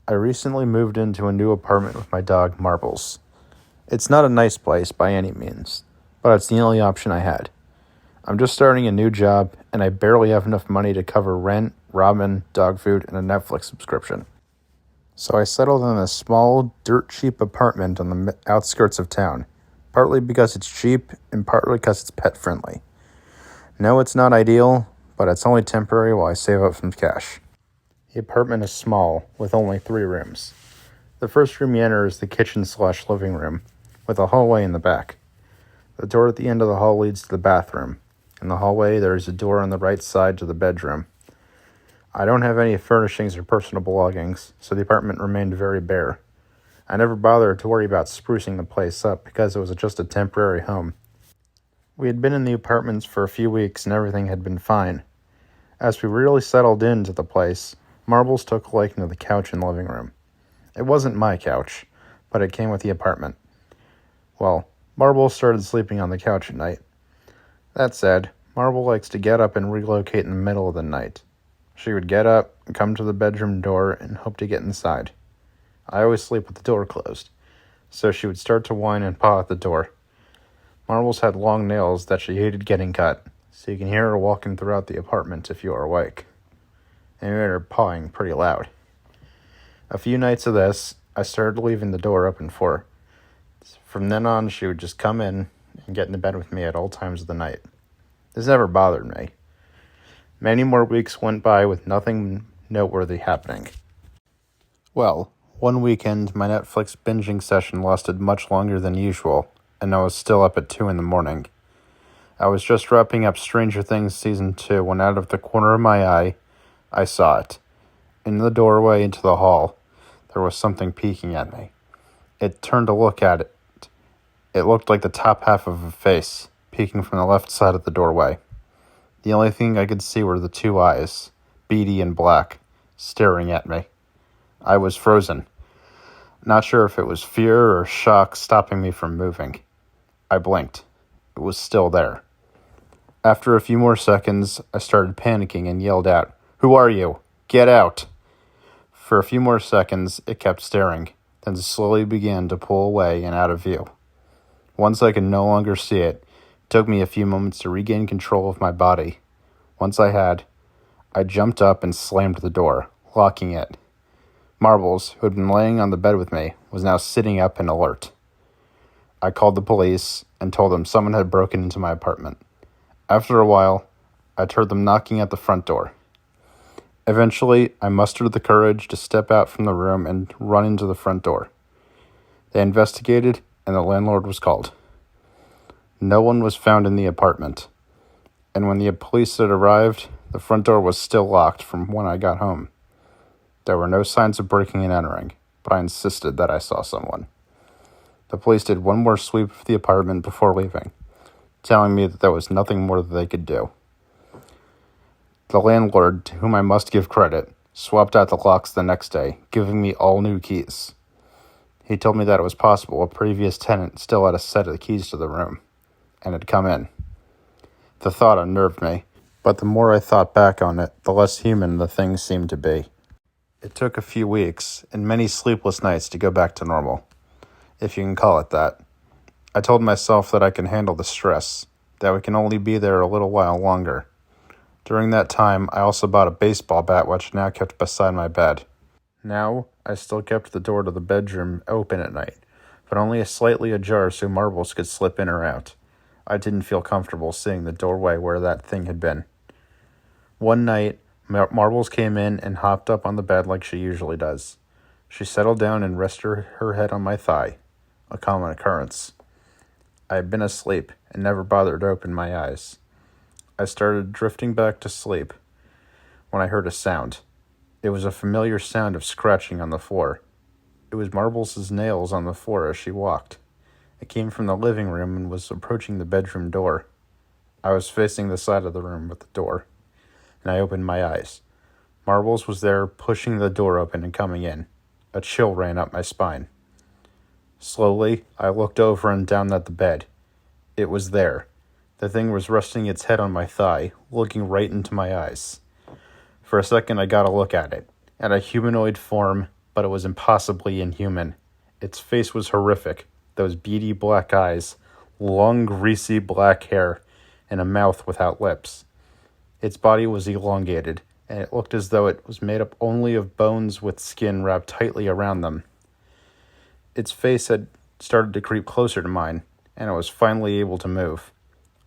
I recently moved into a new apartment with my dog, Marbles. It's not a nice place by any means, but it's the only option I had. I'm just starting a new job, and I barely have enough money to cover rent, ramen, dog food, and a Netflix subscription. So I settled in a small, dirt-cheap apartment on the outskirts of town, partly because it's cheap and partly because it's pet-friendly. No, it's not ideal, but it's only temporary while I save up some cash. The apartment is small, with only 3 rooms. The first room you enter is the kitchen/living room, with a hallway in the back. The door at the end of the hall leads to the bathroom. In the hallway, there is a door on the right side to the bedroom. I don't have any furnishings or personal belongings, so the apartment remained very bare. I never bothered to worry about sprucing the place up because it was just a temporary home. We had been in the apartments for a few weeks and everything had been fine. As we really settled into the place, Marbles took a liking to the couch in the living room. It wasn't my couch, but it came with the apartment. Well, Marble started sleeping on the couch at night. That said, Marble likes to get up and relocate in the middle of the night. She would get up, come to the bedroom door, and hope to get inside. I always sleep with the door closed, so she would start to whine and paw at the door. Marbles had long nails that she hated getting cut, so you can hear her walking throughout the apartment if you are awake. And you hear her pawing pretty loud. A few nights of this, I started leaving the door open for her. From then on, she would just come in and get into bed with me at all times of the night. This never bothered me. Many more weeks went by with nothing noteworthy happening. Well, one weekend, my Netflix binging session lasted much longer than usual, and I was still up at 2 a.m. I was just wrapping up Stranger Things Season 2 when out of the corner of my eye, I saw it. In the doorway into the hall, there was something peeking at me. It turned to look at it. It looked like the top half of a face, peeking from the left side of the doorway. The only thing I could see were the 2 eyes, beady and black, staring at me. I was frozen. Not sure if it was fear or shock stopping me from moving. I blinked. It was still there. After a few more seconds, I started panicking and yelled out, "Who are you? Get out!" For a few more seconds, it kept staring, then slowly began to pull away and out of view. Once I could no longer see it, it took me a few moments to regain control of my body. Once I had, I jumped up and slammed the door, locking it. Marbles, who had been laying on the bed with me, was now sitting up and alert. I called the police and told them someone had broken into my apartment. After a while, I heard them knocking at the front door. Eventually, I mustered the courage to step out from the room and run into the front door. They investigated, and the landlord was called. No one was found in the apartment, and when the police had arrived, the front door was still locked from when I got home. There were no signs of breaking and entering, but I insisted that I saw someone. The police did one more sweep of the apartment before leaving, telling me that there was nothing more that they could do. The landlord, to whom I must give credit, swapped out the locks the next day, giving me all new keys. He told me that it was possible a previous tenant still had a set of keys to the room, and had come in. The thought unnerved me, but the more I thought back on it, the less human the thing seemed to be. It took a few weeks, and many sleepless nights to go back to normal, if you can call it that. I told myself that I can handle the stress, that we can only be there a little while longer. During that time, I also bought a baseball bat which now kept beside my bed. Now, I still kept the door to the bedroom open at night, but only slightly ajar so Marbles could slip in or out. I didn't feel comfortable seeing the doorway where that thing had been. One night, Marbles came in and hopped up on the bed like she usually does. She settled down and rested her head on my thigh, a common occurrence. I had been asleep and never bothered to open my eyes. I started drifting back to sleep when I heard a sound. It was a familiar sound of scratching on the floor. It was Marbles' nails on the floor as she walked. It came from the living room and was approaching the bedroom door. I was facing the side of the room with the door, and I opened my eyes. Marbles was there pushing the door open and coming in. A chill ran up my spine. Slowly, I looked over and down at the bed. It was there. The thing was resting its head on my thigh, looking right into my eyes. For a second, I got a look at it, at a humanoid form but it was impossibly inhuman. Its face was horrific, those beady black eyes, long greasy black hair, and a mouth without lips. Its body was elongated, and it looked as though it was made up only of bones with skin wrapped tightly around them. Its face had started to creep closer to mine, and I was finally able to move.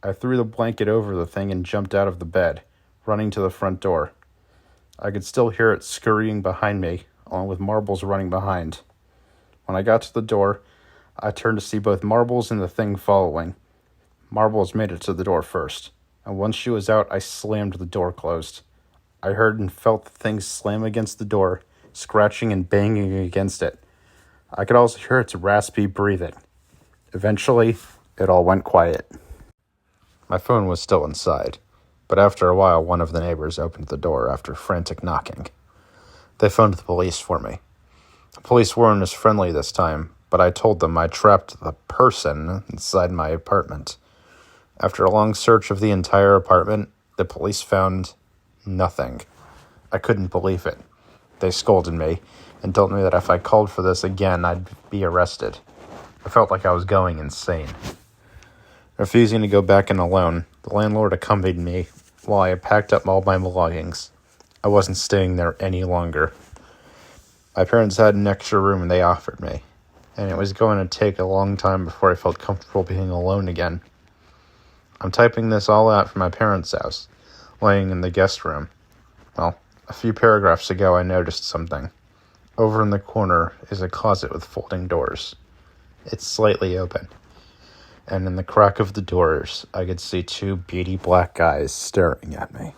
I threw the blanket over the thing and jumped out of the bed, running to the front door. I could still hear it scurrying behind me, along with Marbles running behind. When I got to the door, I turned to see both Marbles and the thing following. Marbles made it to the door first, and once she was out, I slammed the door closed. I heard and felt the thing slam against the door, scratching and banging against it. I could also hear its raspy breathing. Eventually, it all went quiet. My phone was still inside, but after a while, one of the neighbors opened the door after frantic knocking. They phoned the police for me. The police weren't as friendly this time, but I told them I trapped the person inside my apartment. After a long search of the entire apartment, the police found nothing. I couldn't believe it. They scolded me and told me that if I called for this again, I'd be arrested. I felt like I was going insane. Refusing to go back in alone, the landlord accompanied me while I packed up all my belongings. I wasn't staying there any longer. My parents had an extra room they offered me, and it was going to take a long time before I felt comfortable being alone again. I'm typing this all out from my parents' house, laying in the guest room. Well, a few paragraphs ago I noticed something. Over in the corner is a closet with folding doors. It's slightly open, and in the crack of the doors I could see two beady black eyes staring at me.